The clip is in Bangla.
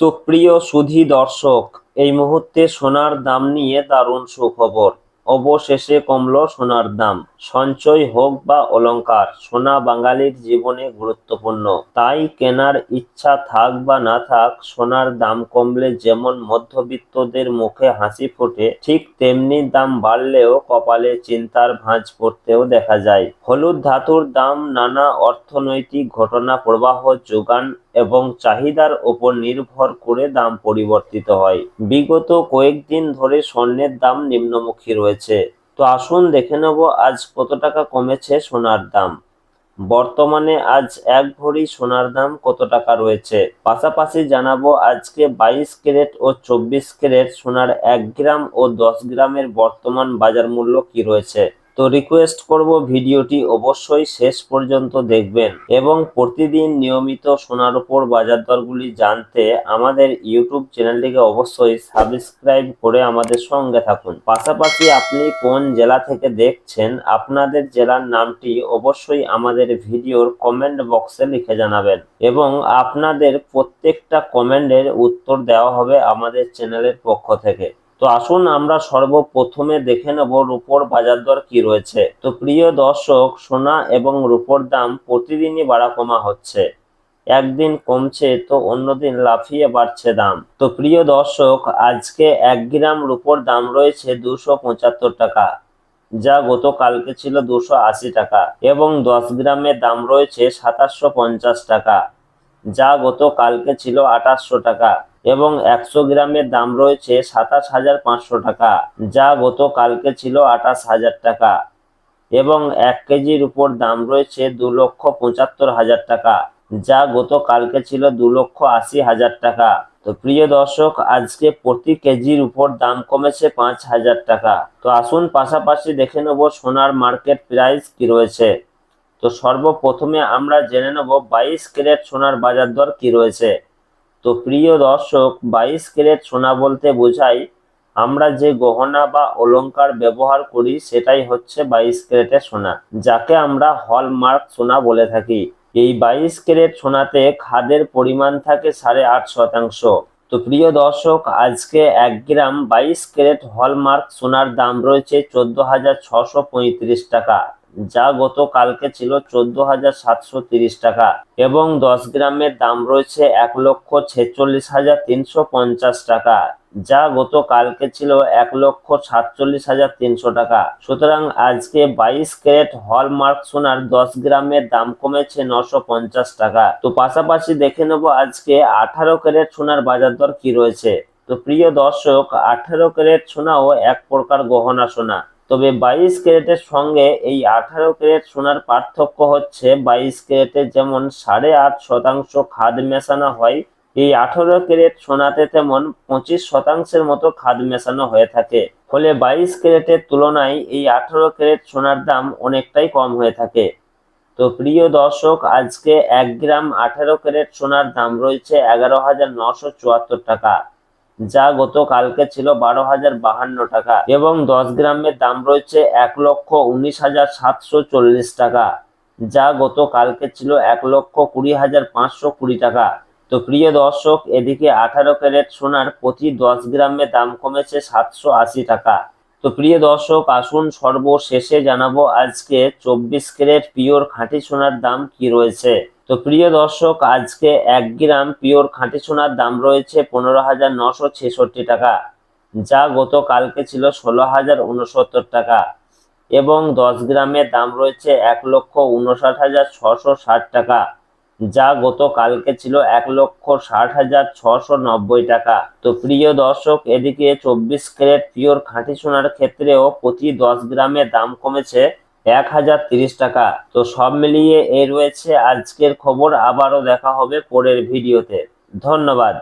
সুপ্রিয় সুধী দর্শক, এই মুহূর্তে সোনার দাম নিয়ে দারুণ সুখবর। অবশেষে কমল সোনার দাম। সঞ্চয় হোক বা অলংকার, সোনা বাঙালির জীবনে গুরুত্বপূর্ণ। তাই কেনার ইচ্ছা থাক বা না থাক, সোনার দাম কমলে যেমন মধ্যবিত্তদের মুখে হাসি ফোটে, ঠিক তেমনি দাম বাড়লেও কপালে চিন্তার ভাঁজ পড়তেও দেখা যায়। হলুদ ধাতুর দাম নানা অর্থনৈতিক ঘটনা, প্রবাহ, যোগান এবং চাহিদার উপর নির্ভর করে দাম পরিবর্তিত হয়। বিগত কয়েকদিন ধরে স্বর্ণের দাম নিম্নমুখী রয়েছে। তো আসুন দেখে নেব আজ কত টাকা কমেছে সোনার দাম। বর্তমানে আজ এক ভরি সোনার দাম কত টাকা রয়েছে, পাশাপাশি জানাবো আজকে 22 ক্যারেট ও 24 ক্যারেট সোনার 1 গ্রাম ও 10 গ্রামের বর্তমান বাজার মূল্য কি রয়েছে। তো রিকোয়েস্ট করব ভিডিওটি অবশ্যই শেষ পর্যন্ত দেখবেন এবং প্রতিদিন নিয়মিত সোনার উপর বাজার দরগুলি জানতে আমাদের ইউটিউব চ্যানেলটিকে অবশ্যই সাবস্ক্রাইব করে আমাদের সঙ্গে থাকুন। পাশাপাশি আপনি কোন জেলা থেকে দেখছেন, আপনাদের জেলার নামটি অবশ্যই আমাদের ভিডিওর কমেন্ট বক্সে লিখে জানাবেন এবং আপনাদের প্রত্যেকটা কমেন্টের উত্তর দেওয়া হবে আমাদের চ্যানেলের পক্ষ থেকে। তো আসুন আমরা সর্বপ্রথমে দেখে নেব রূপোর বাজার দর কি রয়েছে। তো প্রিয় দর্শক, সোনা এবং রূপোর দাম প্রতিদিনই বাড়া কমা হচ্ছে। একদিন কমছে তো অন্যদিন লাফিয়ে বাড়ছে দাম। তো প্রিয় দর্শক, আজকে 1 গ্রাম রূপোর দাম রয়েছে 275 টাকা, যা গতকালকে ছিল 280 টাকা, এবং 10 গ্রামের দাম রয়েছে 2750 টাকা, যা গতকালকে ছিল 2800 টাকা, এবং 100 গ্রামের দাম রয়েছে 27,500 টাকা, যা গতকালকে ছিল 28,000 টাকা, এবং 1 কেজির উপর দাম রয়েছে 2,75,000 টাকা, যা গতকালকে ছিল 2,80,000 টাকা। তো প্রিয় দর্শক, আজকে প্রতি কেজির উপর দাম কমেছে 5,000 টাকা। তো আসুন পাশাপাশি দেখে নেব সোনার মার্কেট প্রাইস কি রয়েছে। তো সর্বপ্রথমে আমরা জেনে নেব 22 ক্যারেট সোনার বাজার দর কি রয়েছে। তো প্রিয় দর্শক, 22 ক্যারেট সোনা বলতে বোঝায় আমরা যে গহনা বা অলংকার ব্যবহার করি সেটাই হচ্ছে 22 ক্যারেটের সোনা, যাকে আমরা হলমার্ক সোনা বলে থাকি। এই 22 ক্যারেট সোনাতে খাদের পরিমাণ থাকে 8.5%। তো প্রিয় দর্শক, আজকে 1 গ্রাম 22 ক্যারেট হলমার্ক সোনার দাম রয়েছে 14,635 টাকা, যা গতকালকে ছিল 14,730 টাকা, এবং 10 গ্রামের দাম রয়েছে 1,46,350 টাকা, যা গতকালকে ছিল 1,47,300 টাকা। সুতরাং আজকে 22 ক্যারেট হলমার্ক সোনার 10 গ্রামের দাম কমেছে 950 টাকা। তো পাশাপাশি দেখে নেব আজকে 18 ক্যারেট সোনার বাজার দর কি রয়েছে। তো প্রিয় দর্শক, 18 ক্যারেট সোনাও এক প্রকার গহনা সোনা, তবে 22 ক্যারেটের সঙ্গে এই 18 ক্যারেট সোনার পার্থক্য হচ্ছে 22 ক্যারেটে যেমন 8.5% খাদ মেশানো হয়, এই 18 ক্যারেট সোনাতে তেমন 25% মতো খাদ মেশানো হয়ে থাকে। ফলে 22 ক্যারেটের তুলনায় এই 18 ক্যারেট সোনার দাম অনেকটাই কম হয়ে থাকে। তো প্রিয় দর্শক, আজকে 1 গ্রাম 18 ক্যারেট সোনার দাম রয়েছে 11,974 টাকা, যা গতকালকে ছিল 12,052 টাকা, এবং 10 গ্রামের দাম রয়েছে 1,19,740 টাকা, যা গতকালকে ছিল 1,20,520 টাকা। তো প্রিয় দর্শক, এদিকে 18 ক্যারেট সোনার প্রতি 10 গ্রামের দাম কমেছে 780 টাকা। তো প্রিয় দর্শক, আসুন সর্বশেষে জানাবো আজকে 24 ক্যারেট পিওর খাঁটি সোনার দাম কি রয়েছে। তো প্রিয় দর্শক, আজকে 1 গ্রাম পিওর খাঁটি সোনার দাম রয়েছে 15,966 টাকা, যা গতকালকে ছিল 16,069 টাকা, এবং 10 গ্রামের দাম রয়েছে 1,59,660 টাকা, যা গতকালকে ছিল 1,60,690 টাকা। তো প্রিয় দর্শক, এদিকে 24 ক্যারেট পিওর খাঁটি সোনার ক্ষেত্রেও প্রতি 10 গ্রামের দাম কমেছে 1,030 টাকা। তো সব মিলিয়ে এই রয়েছে আজকের খবর। আবারও দেখা হবে পরের ভিডিওতে। ধন্যবাদ।